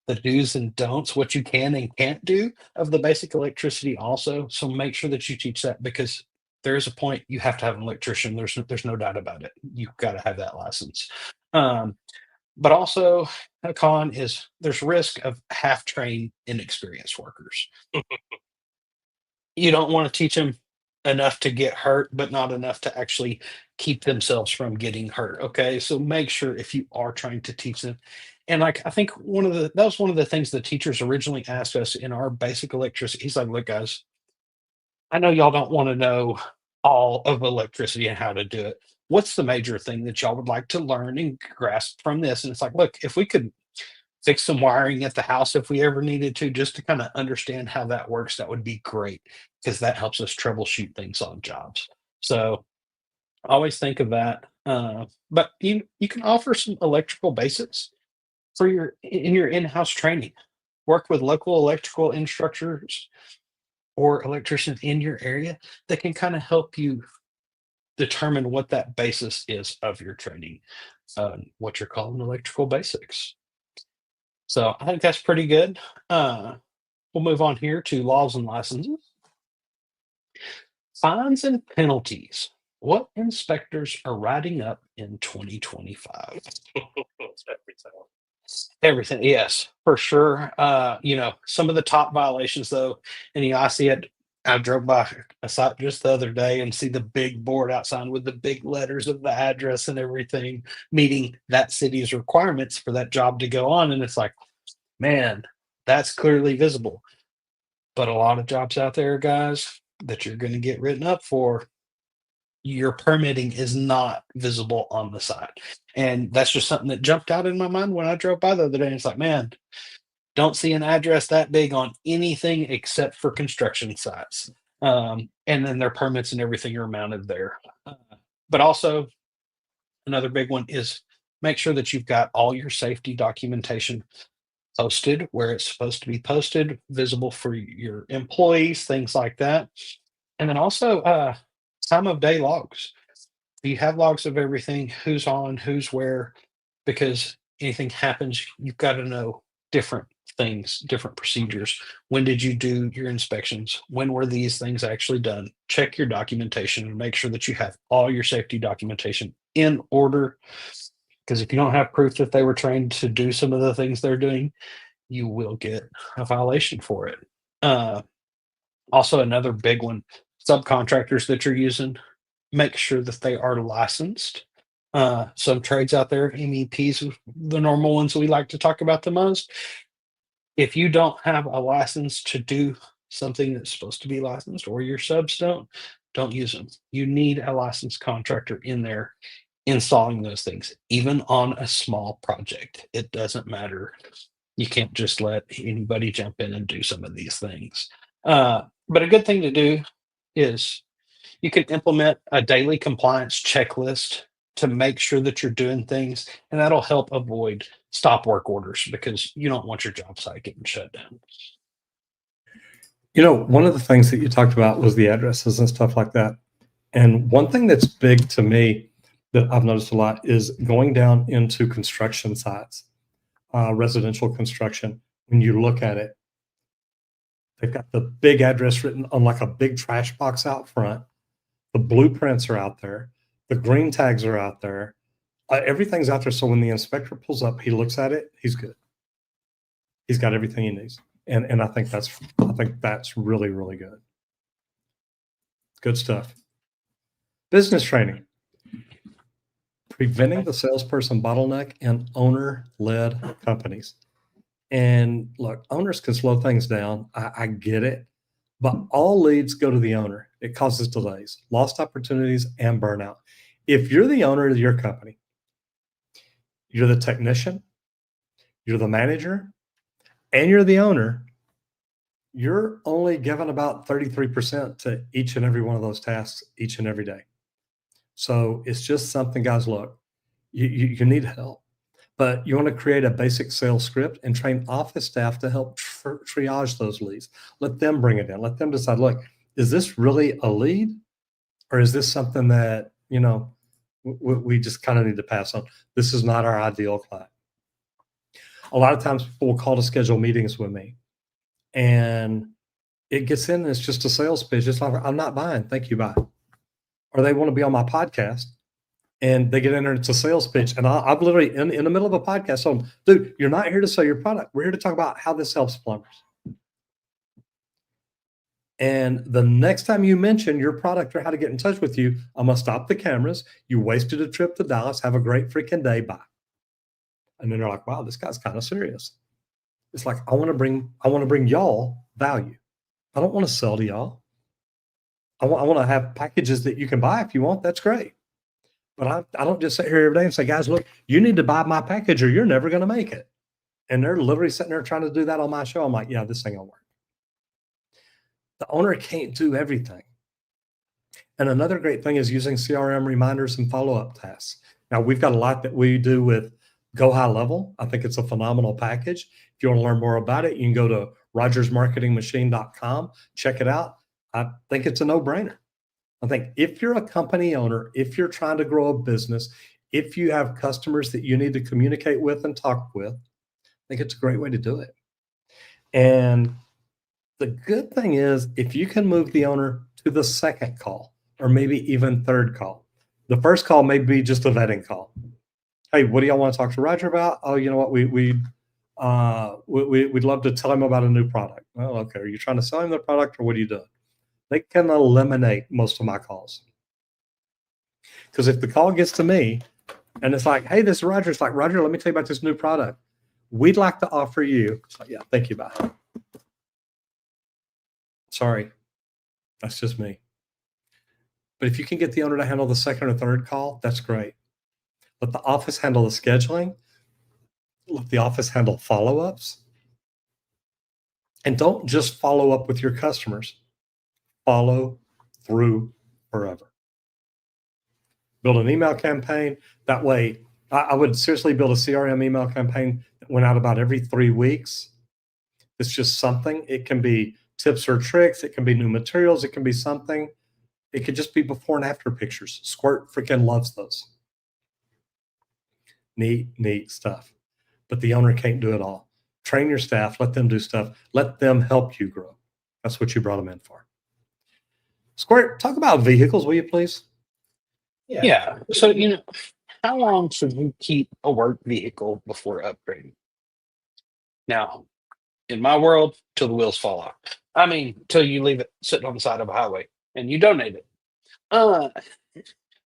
the do's and don'ts, what you can and can't do of the basic electricity also. So make sure that you teach that because there is a point you have to have an electrician. There's no doubt about it. You've got to have that license. Um, but also a con is there's risk of half trained inexperienced workers. You don't want to teach them enough to get hurt, but not enough to actually keep themselves from getting hurt. Okay. So make sure if you are trying to teach them. And like I think that was one of the things the teachers originally asked us in our basic electricity. He's like, look, guys, I know y'all don't want to know all of electricity and how to do it. What's the major thing that y'all would like to learn and grasp from this? And it's like, look, if we could fix some wiring at the house if we ever needed to, just to kind of understand how that works, that would be great because that helps us troubleshoot things on jobs. So always think of that. But you can offer some electrical basics for your in-house training. Work with local electrical instructors or electricians in your area that can kind of help you determine what that basis is of your training, what you're calling electrical basics. So I think that's pretty good. Uh, we'll move on here to laws and licenses. Fines and penalties. What inspectors are writing up in 2025? Everything, yes, for sure. Some of the top violations though, and I see it. I drove by a site just the other day and see the big board outside with the big letters of the address and everything, meeting that city's requirements for that job to go on. And it's like, man, that's clearly visible. But a lot of jobs out there, guys, that you're going to get written up for, your permitting is not visible on the side. And that's just something that jumped out in my mind when I drove by the other day. And it's like, man, don't see an address that big on anything except for construction sites. And then their permits and everything are mounted there. But also, another big one is make sure that you've got all your safety documentation posted where it's supposed to be posted, visible for your employees, things like that. And then also time of day logs. You have logs of everything, who's on, who's where, because anything happens, you've got to know different things, different procedures. When did you do your inspections? When were these things actually done? Check your documentation and make sure that you have all your safety documentation in order. Because if you don't have proof that they were trained to do some of the things they're doing, you will get a violation for it. Uh, Also, another big one, subcontractors that you're using, make sure that they are licensed. Some trades out there, MEPs, the normal ones we like to talk about the most. If you don't have a license to do something that's supposed to be licensed, or your subs don't use them. You need a licensed contractor in there installing those things, even on a small project. It doesn't matter. You can't just let anybody jump in and do some of these things. But a good thing to do is you can implement a daily compliance checklist to make sure that you're doing things, and that'll help avoid stop work orders because you don't want your job site getting shut down. One of the things that you talked about was the addresses and stuff like that. And one thing that's big to me that I've noticed a lot is going down into construction sites, residential construction. When you look at it, they've got the big address written on like a big trash box out front. The blueprints are out there. The green tags are out there. Everything's out there. So when the inspector pulls up, he looks at it, he's good. He's got everything he needs. And I think that's really, really good. Good stuff. Business training. Preventing the salesperson bottleneck in owner-led companies. And look, owners can slow things down. I get it. But all leads go to the owner. It causes delays, lost opportunities, and burnout. If you're the owner of your company, you're the technician, you're the manager, and you're the owner, you're only given about 33% to each and every one of those tasks each and every day. So it's just something, guys, look, you need help. But you want to create a basic sales script and train office staff to help triage those leads. Let them bring it in. Let them decide, look, is this really a lead? Or is this something that, we just kind of need to pass on? This is not our ideal client. A lot of times people will call to schedule meetings with me. And it gets in and it's just a sales pitch. It's like, I'm not buying. Thank you, bye. Or they want to be on my podcast. And they get in there, it's a sales pitch. And I've literally, in the middle of a podcast, told them, dude, you're not here to sell your product. We're here to talk about how this helps plumbers. And the next time you mention your product or how to get in touch with you, I'm going to stop the cameras. You wasted a trip to Dallas. Have a great freaking day. Bye. And then they're like, wow, this guy's kind of serious. It's like, I want to bring y'all value. I don't want to sell to y'all. I want to have packages that you can buy if you want. That's great. But I don't just sit here every day and say, guys, look, you need to buy my package or you're never going to make it. And they're literally sitting there trying to do that on my show. I'm like, yeah, this ain't going to work. The owner can't do everything. And another great thing is using CRM reminders and follow-up tasks. Now, we've got a lot that we do with Go High Level. I think it's a phenomenal package. If you want to learn more about it, you can go to rogersmarketingmachine.com. Check it out. I think it's a no-brainer. I think if you're a company owner, if you're trying to grow a business, if you have customers that you need to communicate with and talk with, I think it's a great way to do it. And the good thing is if you can move the owner to the second call or maybe even third call. The first call may be just a vetting call. Hey, what do y'all want to talk to Roger about? Oh, you know what? We'd love to tell him about a new product. Well, okay. Are you trying to sell him the product or what are you doing? They can eliminate most of my calls. Because if the call gets to me and it's like, hey, this is Roger. It's like, Roger, let me tell you about this new product. We'd like to offer you. It's like, yeah, thank you, bye. Sorry. That's just me. But if you can get the owner to handle the second or third call, that's great. Let the office handle the scheduling. Let the office handle follow-ups. And don't just follow up with your customers. Follow through forever. Build an email campaign. That way, I would seriously build a CRM email campaign that went out about every 3 weeks. It's just something. It can be tips or tricks. It can be new materials. It can be something. It could just be before and after pictures. Squirt freaking loves those. Neat stuff. But the owner can't do it all. Train your staff. Let them do stuff. Let them help you grow. That's what you brought them in for. Squirt, talk about vehicles, will you please? Yeah. So, how long should you keep a work vehicle before upgrading? Now, in my world, till the wheels fall off. I mean, till you leave it sitting on the side of a highway and you donate it. Uh,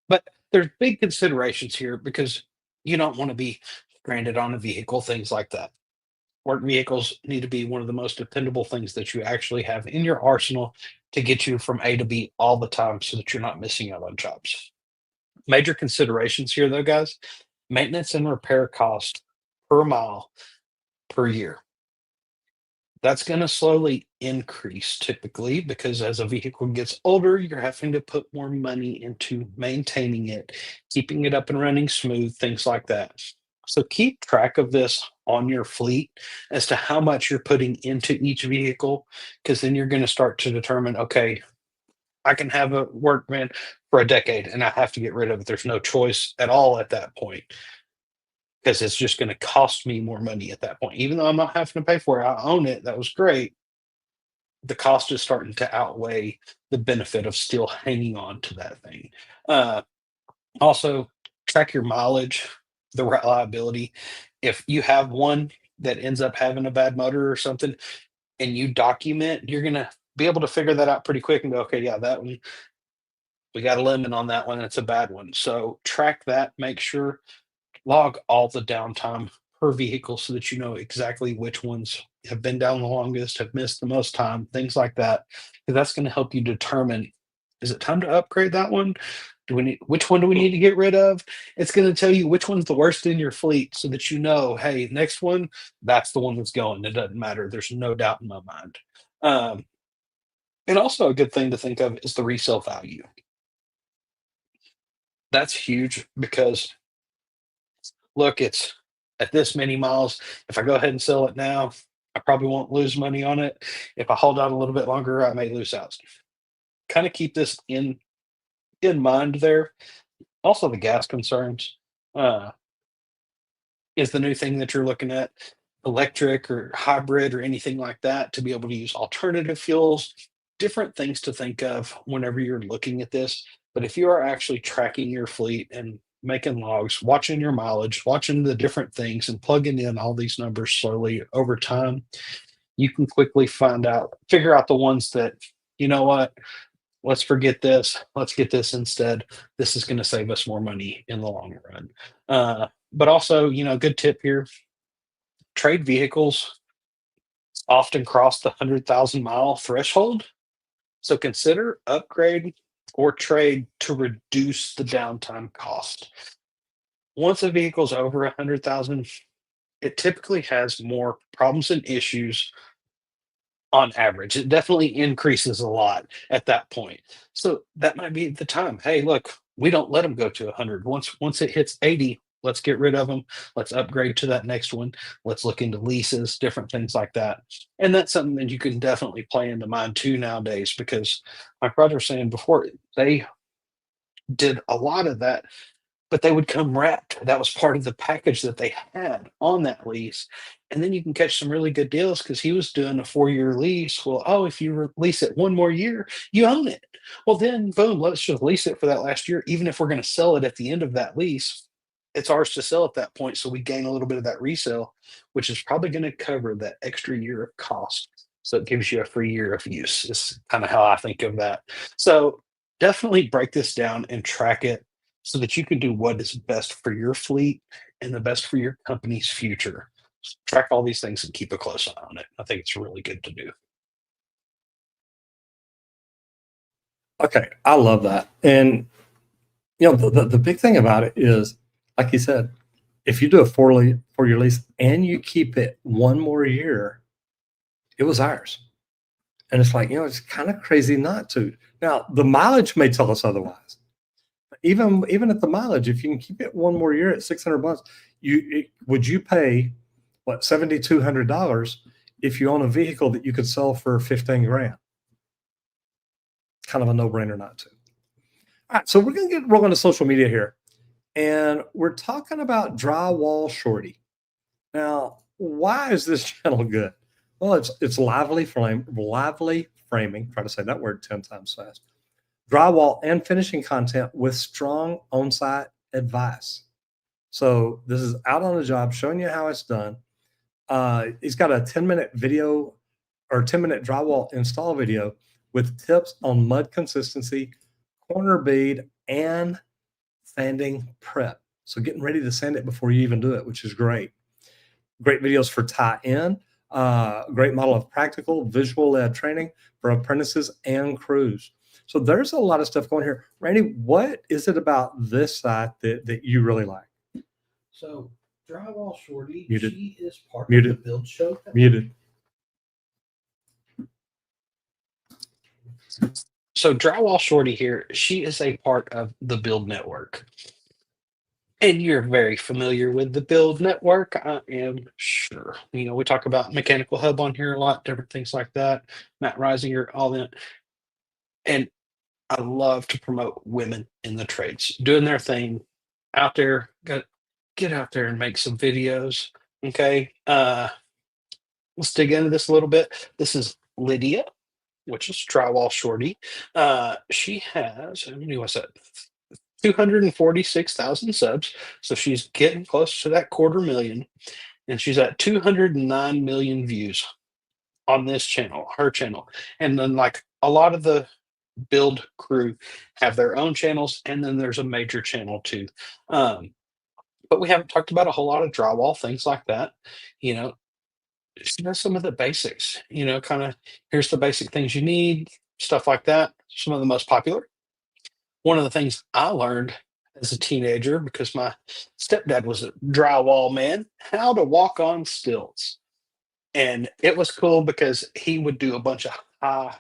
but there's big considerations here because you don't want to be stranded on a vehicle, things like that. Work vehicles need to be one of the most dependable things that you actually have in your arsenal to get you from A to B all the time so that you're not missing out on jobs. Major considerations here, though, guys: maintenance and repair cost per mile per year. That's going to slowly increase typically because as a vehicle gets older, you're having to put more money into maintaining it, keeping it up and running smooth, things like that. So keep track of this on your fleet as to how much you're putting into each vehicle, because then you're going to start to determine, okay, I can have a workman for a decade and I have to get rid of it. There's no choice at all at that point because it's just going to cost me more money at that point. Even though I'm not having to pay for it, I own it. That was great. The cost is starting to outweigh the benefit of still hanging on to that thing. Uh, Also, track your mileage, the reliability. If you have one that ends up having a bad motor or something and you document, you're going to be able to figure that out pretty quick and go, okay, yeah, that one, we got a lemon on that one. It's a bad one. So track that, make sure, log all the downtime per vehicle so that you know exactly which ones have been down the longest, have missed the most time, things like that. 'Cause that's going to help you determine, is it time to upgrade that one? Do we need, which one do we need to get rid of? It's going to tell you which one's the worst in your fleet so that you know, hey, next one, that's the one that's going. It doesn't matter. There's no doubt in my mind. Um, and also a good thing to think of is the resale value. That's huge because look, it's at this many miles. If I go ahead and sell it now, I probably won't lose money on it. If I hold out a little bit longer, I may lose out. Kind of keep this in mind there. Also, the gas concerns uh, is the new thing that you're looking at, electric or hybrid or anything like that, to be able to use alternative fuels. Different things to think of whenever you're looking at this. But if you are actually tracking your fleet and making logs, watching your mileage, watching the different things, and plugging in all these numbers slowly over time, you can quickly figure out the ones that, you know what, let's forget this, let's get this instead. This is going to save us more money in the long run. But also, good tip here: trade vehicles often cross the 100,000 mile threshold. So consider upgrade or trade to reduce the downtime cost. Once a vehicle's over 100,000, it typically has more problems and issues on average. It definitely increases a lot at that point. So that might be the time. Hey, look, we don't let them go to 100. Once it hits 80, let's get rid of them. Let's upgrade to that next one. Let's look into leases, different things like that. And that's something that you can definitely play into mind too nowadays, because my brother was saying before, they did a lot of that, but they would come wrapped. That was part of the package that they had on that lease. And then you can catch some really good deals because he was doing a 4-year lease. Well, oh, if you lease it one more year, you own it. Well, then boom, let's just lease it for that last year. Even if we're going to sell it at the end of that lease, it's ours to sell at that point. So we gain a little bit of that resale, which is probably going to cover that extra year of cost. So it gives you a free year of use, is kind of how I think of that. So definitely break this down and track it so that you can do what is best for your fleet and the best for your company's future. Track all these things and keep a close eye on it. I think it's really good to do. Okay, I love that. And the big thing about it is, like you said, if you do a 4-year lease and you keep it one more year, it was ours. And it's like, it's kind of crazy not to. Now, the mileage may tell us otherwise. Even at the mileage, if you can keep it one more year at 600 bucks, would you pay what, $7,200 if you own a vehicle that you could sell for 15 grand? Kind of a no-brainer not to. All right, so we're going to get rolling to social media here. And we're talking about Drywall Shorty. Now, why is this channel good? Well, it's lively framing. Try to say that word 10 times fast. Drywall and finishing content with strong on-site advice. So this is out on the job, showing you how it's done. He's got a 10-minute video or 10-minute drywall install video with tips on mud consistency, corner bead, and sanding prep. So getting ready to sand it before you even do it, which is great. Great videos for tie-in. Great model of practical, visual-led training for apprentices and crews. So there's a lot of stuff going here. Randy, what is it about this site that you really like? So Drywall Shorty, Muted. she is part Muted. of the build show. Muted. So Drywall Shorty here, she is a part of the Build Network. And you're very familiar with the Build Network, I am sure. You know, we talk about Mechanical Hub on here a lot, different things like that. Matt Reisinger, all that. And I love to promote women in the trades doing their thing out there. Get out there and make some videos. Okay. Let's dig into this a little bit. This is Lydia, which is Drywall Shorty. She has, how many was that? 246,000 subs. So she's getting close to that 250,000. And she's at 209 million views on this channel, her channel. And then, like, a lot of the build crew have their own channels, and then there's a major channel too. But we haven't talked about a whole lot of drywall, things like that. You know, she does some of the basics, you know, kind of here's the basic things you need, stuff like that. Some of the most popular. One of the things I learned as a teenager, because my stepdad was a drywall man, how to walk on stilts. And it was cool because he would do a bunch of high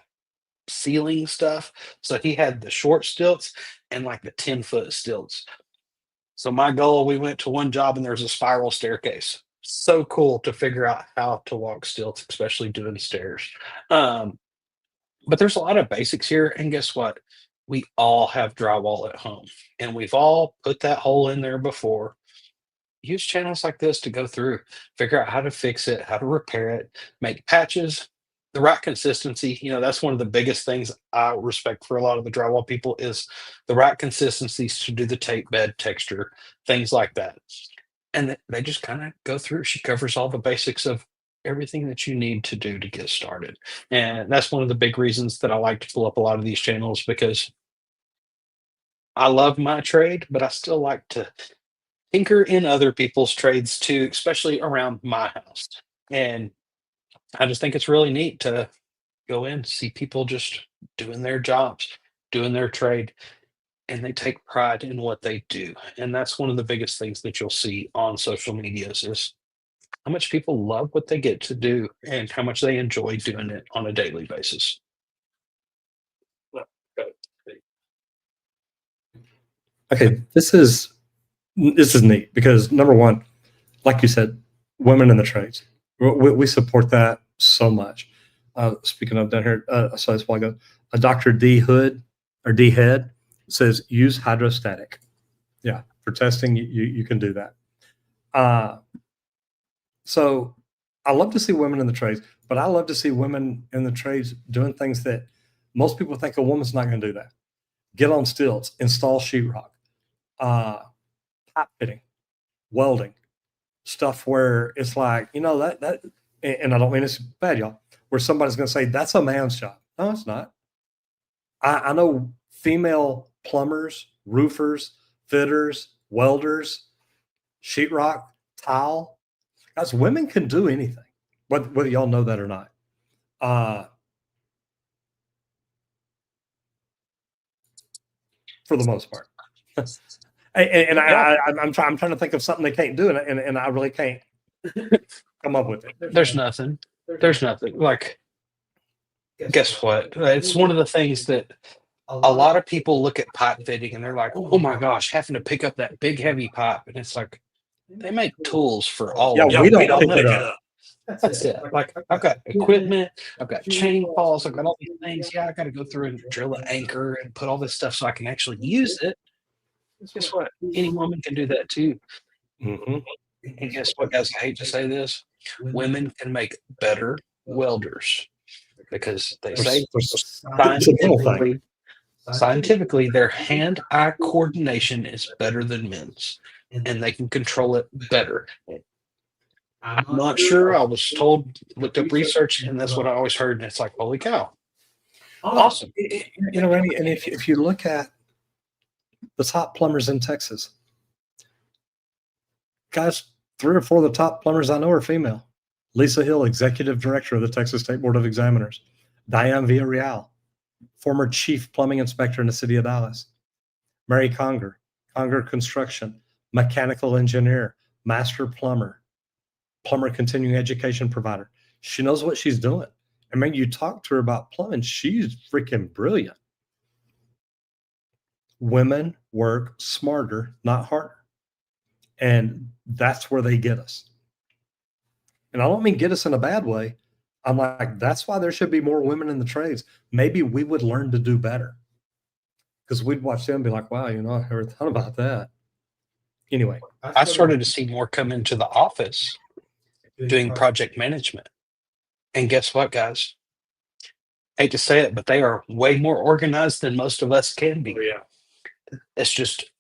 ceiling stuff. So he had the short stilts and like the 10-foot stilts. So my goal, we went to one job and there's a spiral staircase. So cool to figure out how to walk stilts, especially doing stairs. But there's a lot of basics here. And guess what? We all have drywall at home and we've all put that hole in there before. Use channels like this to go through, figure out how to fix it, how to repair it, make patches, the right consistency. You know, that's one of the biggest things I respect for a lot of the drywall people is the right consistencies to do the tape bed texture, things like that. And they just kind of go through. She covers all the basics of everything that you need to do to get started. And that's one of the big reasons that I like to pull up a lot of these channels because I love my trade, but I still like to tinker in other people's trades too, especially around my house. And I just think it's really neat to go in, see people just doing their jobs, doing their trade, and they take pride in what they do. And that's one of the biggest things that you'll see on social medias is how much people love what they get to do and how much they enjoy doing it on a daily basis. Okay, this is neat because number one, like you said, women in the trades. We support that so much. Speaking of down here, I saw this while ago. Dr. D Hood or D Head says use hydrostatic. Yeah, for testing, you can do that. So I love to see women in the trades, but I love to see women in the trades doing things that most people think a woman's not going to do that. Get on stilts, install sheetrock, pipe fitting, welding, stuff where it's like, you know, that, and I don't mean it's bad, y'all, where somebody's going to say, that's a man's job. No, it's not. I know female plumbers, roofers, fitters, welders, sheetrock, tile. Guys, women can do anything, whether y'all know that or not. For the most part. And I'm trying to think of something they can't do, and I really can't come up with it. There's nothing. There's nothing. Like, guess what? It's one of the things that a lot of people look at pipe fitting and they're like, oh my gosh, having to pick up that big heavy pipe. And it's like, they make tools for all of Yeah, it. we don't pick it up. That's it. Like, I've got equipment, I've got chain falls, I've got all these things. Yeah, I got to go through and drill an anchor and put all this stuff so I can actually use it. Guess what? Any woman can do that too. Mm-hmm. And guess what, guys? I hate to say this. Women can make better welders because they say scientifically their hand-eye coordination is better than men's. and they can control it better. I'm I'm not sure. I was told, looked up research, and that's what I always heard. And it's like, holy cow, awesome. You know, Randy, and if you look at the top plumbers in Texas, guys, 3 or 4 of the top plumbers I know are female. Lisa Hill, executive director of the Texas State Board of Examiners. Diane Villarreal, former chief plumbing inspector in the city of Dallas. Mary Conger, Conger Construction, mechanical engineer, master plumber, plumber continuing education provider. She knows what she's doing. I mean, you talk to her about plumbing, she's freaking brilliant. Women work smarter, not harder. And that's where they get us. And I don't mean get us in a bad way. I'm like, that's why there should be more women in the trades. Maybe we would learn to do better. Because we'd watch them and be like, wow, you know, I never thought about that. Anyway, I started to see more come into the office doing project management. And guess what, guys? Hate to say it, but they are way more organized than most of us can be. yeah. It's just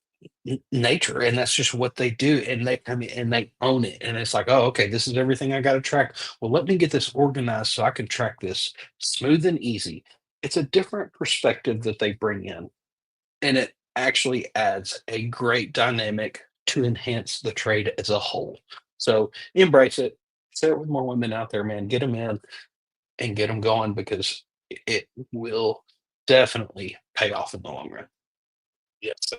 nature, and that's just what they do. And they come in and they own it. And it's like, oh, okay, this is everything I got to track. Well, let me get this organized so I can track this smooth and easy. It's a different perspective that they bring in, and it actually adds a great dynamic to enhance the trade as a whole. So embrace it. Say it with more women out there, man. Get them in and get them going, because it will definitely pay off in the long run. Yes.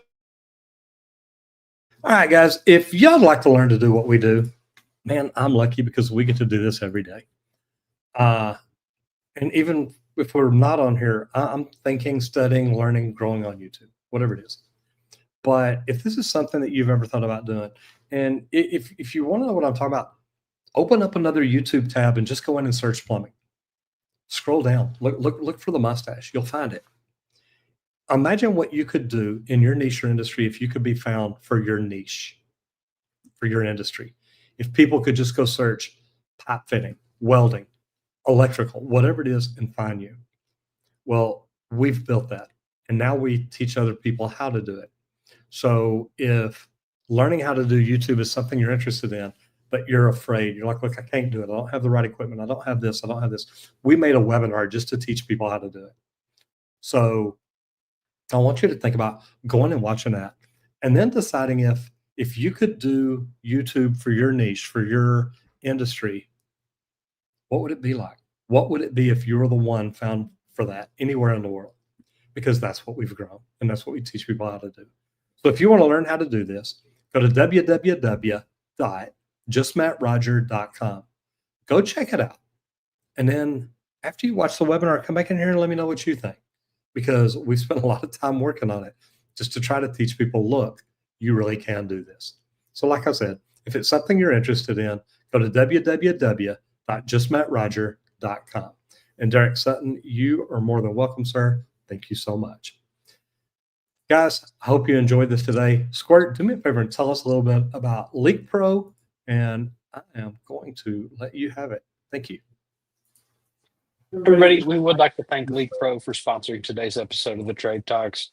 All right, guys, if y'all like to learn to do what we do, man, I'm lucky because we get to do this every day. And even if we're not on here, I'm thinking, studying, learning, growing on YouTube, whatever it is. But if this is something that you've ever thought about doing, and if you want to know what I'm talking about, open up another YouTube tab and just go in and search plumbing. Scroll down, look for the mustache. You'll find it. Imagine what you could do in your niche or industry if you could be found for your niche, for your industry. If people could just go search pipe fitting, welding, electrical, whatever it is, and find you. Well, we've built that. And now we teach other people how to do it. So if learning how to do YouTube is something you're interested in, but you're afraid, you're like, look, I can't do it. I don't have the right equipment. I don't have this. I don't have this. We made a webinar just to teach people how to do it. So I want you to think about going and watching that, and then deciding if you could do YouTube for your niche, for your industry, what would it be like? What would it be if you were the one found for that anywhere in the world? Because that's what we've grown, and that's what we teach people how to do. So if you want to learn how to do this, go to www.justmattroger.com. Go check it out. And then after you watch the webinar, come back in here and let me know what you think, because we spent a lot of time working on it just to try to teach people, look, you really can do this. So like I said, if it's something you're interested in, go to www.justmattroger.com. And Derek Sutton, you are more than welcome, sir. Thank you so much. Guys, I hope you enjoyed this today. Squirt, do me a favor and tell us a little bit about Leak Pro, and I am going to let you have it. Thank you. Everybody, we would like to thank Leak Pro for sponsoring today's episode of the Trade Talks,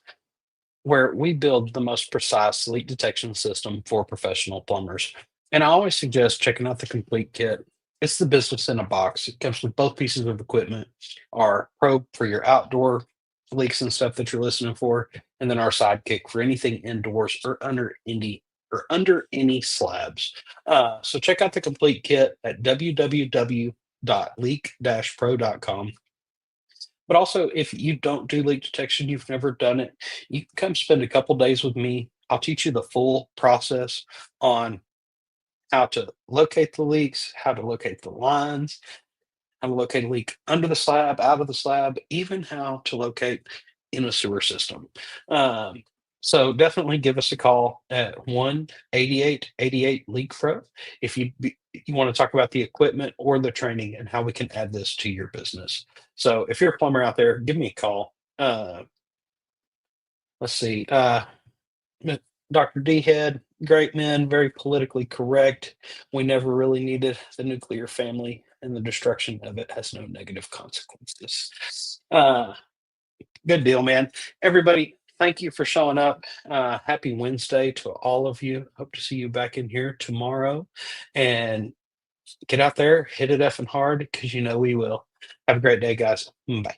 where we build the most precise leak detection system for professional plumbers. And I always suggest checking out the complete kit. It's the business in a box. It comes with both pieces of equipment, our probe for your outdoor leaks and stuff that you're listening for, and then our sidekick for anything indoors or under any slabs. So check out the complete kit at www.leak-pro.com. But also, if you don't do leak detection, you've never done it, you can come spend a couple days with me. I'll teach you the full process on how to locate the leaks, how to locate the lines, how to locate a leak under the slab, out of the slab, even how to locate in a sewer system. So definitely give us a call at 1-8888-LEAK-PRO if you want to talk about the equipment or the training and how we can add this to your business. So if you're a plumber out there, give me a call. Let's see. Dr. D Head, great man, very politically correct. We never really needed the nuclear family, and the destruction of it has no negative consequences. Good deal, man. Everybody, thank you for showing up. Happy Wednesday to all of you. Hope to see you back in here tomorrow. And get out there, hit it effing hard because you know we will. Have a great day, guys. Bye.